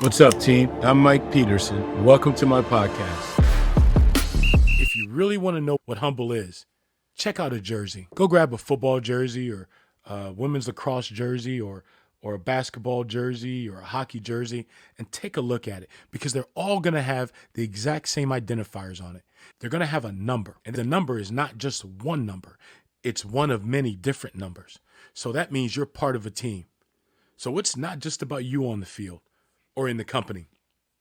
What's up, team? I'm Mike Peterson. Welcome to my podcast. If you really want to know what humble is, check out a jersey. Go grab a football jersey or a women's lacrosse jersey or a basketball jersey or a hockey jersey and take a look at it because they're all going to have the exact same identifiers on it. They're going to have a number, and the number is not just one number. It's one of many different numbers. So that means you're part of a team. So it's not just about you on the field or in the company.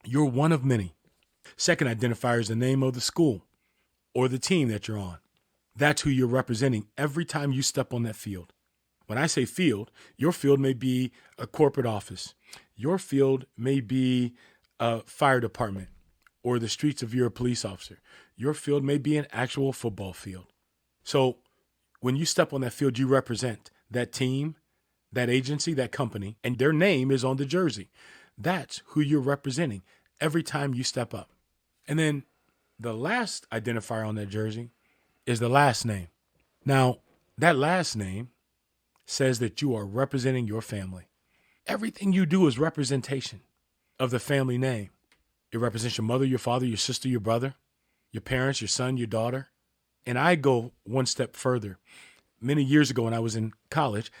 You're one of many. Second identifier is the name of the school or the team that you're on. That's who you're representing every time you step on that field. When I say field, your field may be a corporate office. Your field may be a fire department or the streets if you're a police officer. Your field may be an actual football field. So when you step on that field, you represent that team, that agency, that company, and their name is on the jersey. That's who you're representing every time you step up. And then the last identifier on that jersey is the last name. Now, that last name says that you are representing your family. Everything you do is representation of the family name. It represents your mother, your father, your sister, your brother, your parents, your son, your daughter. And I go one step further. Many years ago when I was in college,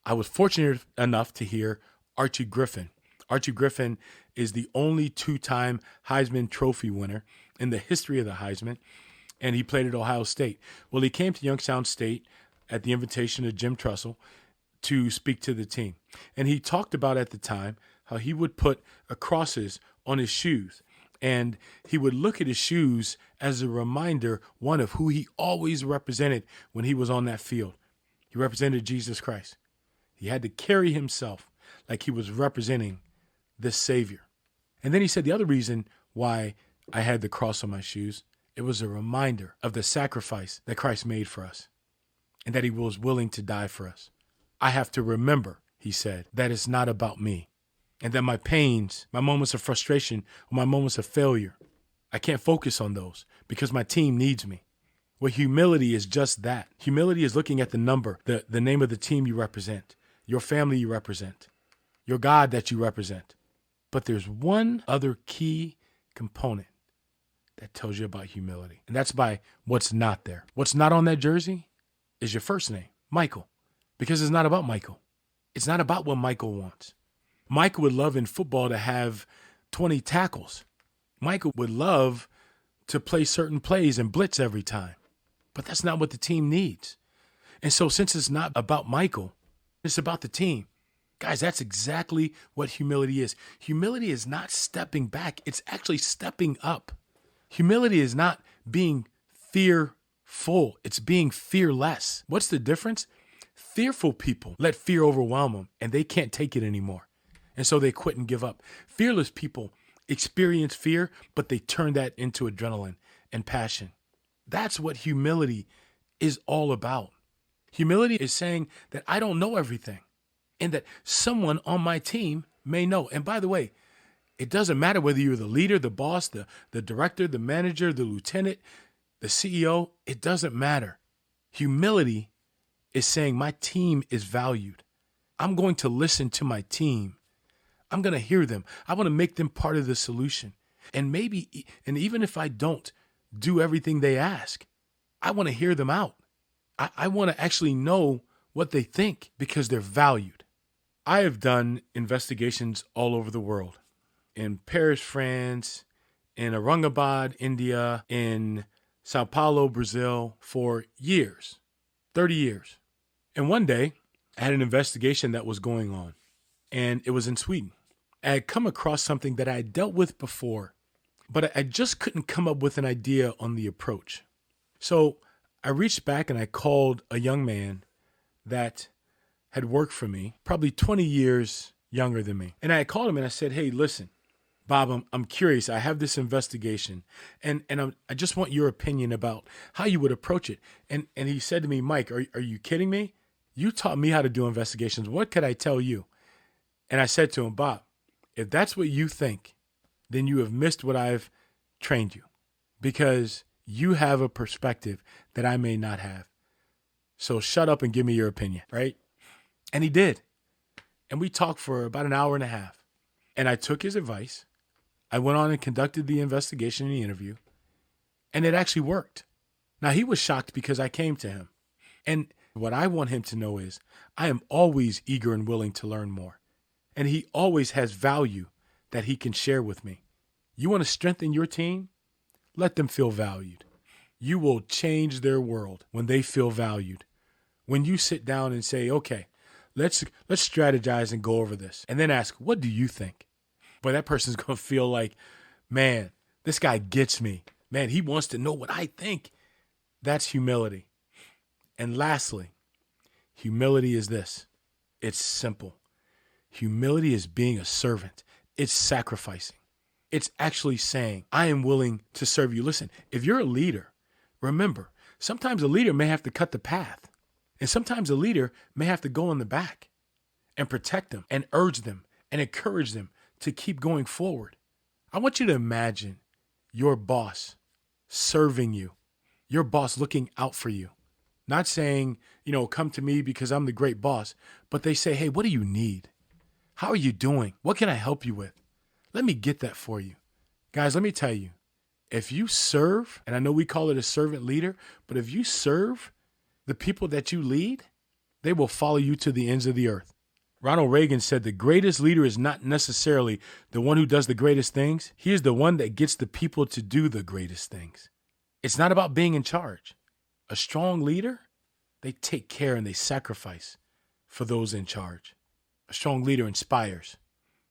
I was fortunate enough to hear Archie Griffin. Archie Griffin is the only two-time Heisman Trophy winner in the history of the Heisman, and he played at Ohio State. Well, he came to Youngstown State at the invitation of Jim Tressel to speak to the team. And he talked about at the time how he would put crosses on his shoes, and he would look at his shoes as a reminder, one, of who he always represented when he was on that field. He represented Jesus Christ. He had to carry himself like he was representing this Savior. And then he said the other reason why I had the cross on my shoes, it was a reminder of the sacrifice that Christ made for us and that he was willing to die for us. I have to remember, he said, that it's not about me and that my pains, my moments of frustration, or my moments of failure, I can't focus on those because my team needs me. Well, humility is just that. Humility is looking at the number, the name of the team you represent, your family you represent, your God that you represent. But there's one other key component that tells you about humility, and that's by what's not there. What's not on that jersey is your first name, Michael, because it's not about Michael. It's not about what Michael wants. Michael would love in football to have 20 tackles. Michael would love to play certain plays and blitz every time, but that's not what the team needs. And so since it's not about Michael, it's about the team. Guys, that's exactly what humility is. Humility is not stepping back. It's actually stepping up. Humility is not being fearful. It's being fearless. What's the difference? Fearful people let fear overwhelm them and they can't take it anymore. And so they quit and give up. Fearless people experience fear, but they turn that into adrenaline and passion. That's what humility is all about. Humility is saying that I don't know everything and that someone on my team may know. And by the way, it doesn't matter whether you're the leader, the boss, the director, the manager, the lieutenant, the CEO. It doesn't matter. Humility is saying my team is valued. I'm going to listen to my team. I'm going to hear them. I want to make them part of the solution. And even if I don't do everything they ask, I want to hear them out. I want to actually know what they think because they're valued. I have done investigations all over the world. In Paris, France, in Aurangabad, India, in Sao Paulo, Brazil, for years, 30 years. And one day, I had an investigation that was going on, and it was in Sweden. I had come across something that I had dealt with before, but I just couldn't come up with an idea on the approach. So I reached back and I called a young man that had worked for me, probably 20 years younger than me. And I called him and I said, hey, listen, Bob, I'm curious. I have this investigation and I just want your opinion about how you would approach it. And he said to me, Mike, are you kidding me? You taught me how to do investigations. What could I tell you? And I said to him, Bob, if that's what you think, then you have missed what I've trained you because you have a perspective that I may not have. So shut up and give me your opinion, right? And he did. And we talked for about an hour and a half. And I took his advice. I went on and conducted the investigation and the interview, and it actually worked. Now, he was shocked because I came to him. And what I want him to know is I am always eager and willing to learn more. And he always has value that he can share with me. You want to strengthen your team? Let them feel valued. You will change their world when they feel valued. When you sit down and say, okay, let's strategize and go over this. And then ask, what do you think? But that person's going to feel like, man, this guy gets me. Man, he wants to know what I think. That's humility. And lastly, humility is this. It's simple. Humility is being a servant. It's sacrificing. It's actually saying, I am willing to serve you. Listen, if you're a leader, remember, sometimes a leader may have to cut the path. And sometimes a leader may have to go in the back and protect them and urge them and encourage them to keep going forward. I want you to imagine your boss serving you, your boss looking out for you, not saying, come to me because I'm the great boss, but they say, hey, what do you need? How are you doing? What can I help you with? Let me get that for you. Guys, let me tell you, if you serve, and I know we call it a servant leader, but if you serve the people that you lead, they will follow you to the ends of the earth. Ronald Reagan said the greatest leader is not necessarily the one who does the greatest things. He is the one that gets the people to do the greatest things. It's not about being in charge. A strong leader, they take care and they sacrifice for those in charge. A strong leader inspires,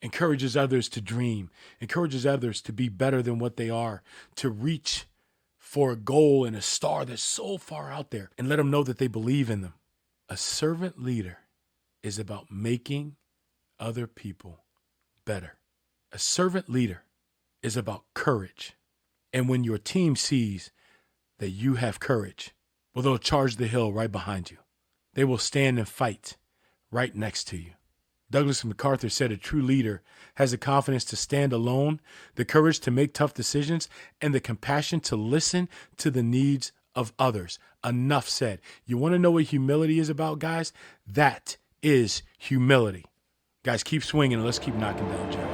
encourages others to dream, encourages others to be better than what they are, to reach for a goal and a star that's so far out there, and let them know that they believe in them. A servant leader is about making other people better. A servant leader is about courage. And when your team sees that you have courage, well, they'll charge the hill right behind you. They will stand and fight right next to you. Douglas MacArthur said a true leader has the confidence to stand alone, the courage to make tough decisions, and the compassion to listen to the needs of others. Enough said. You want to know what humility is about, guys? That is humility. Guys, keep swinging and let's keep knocking down giants.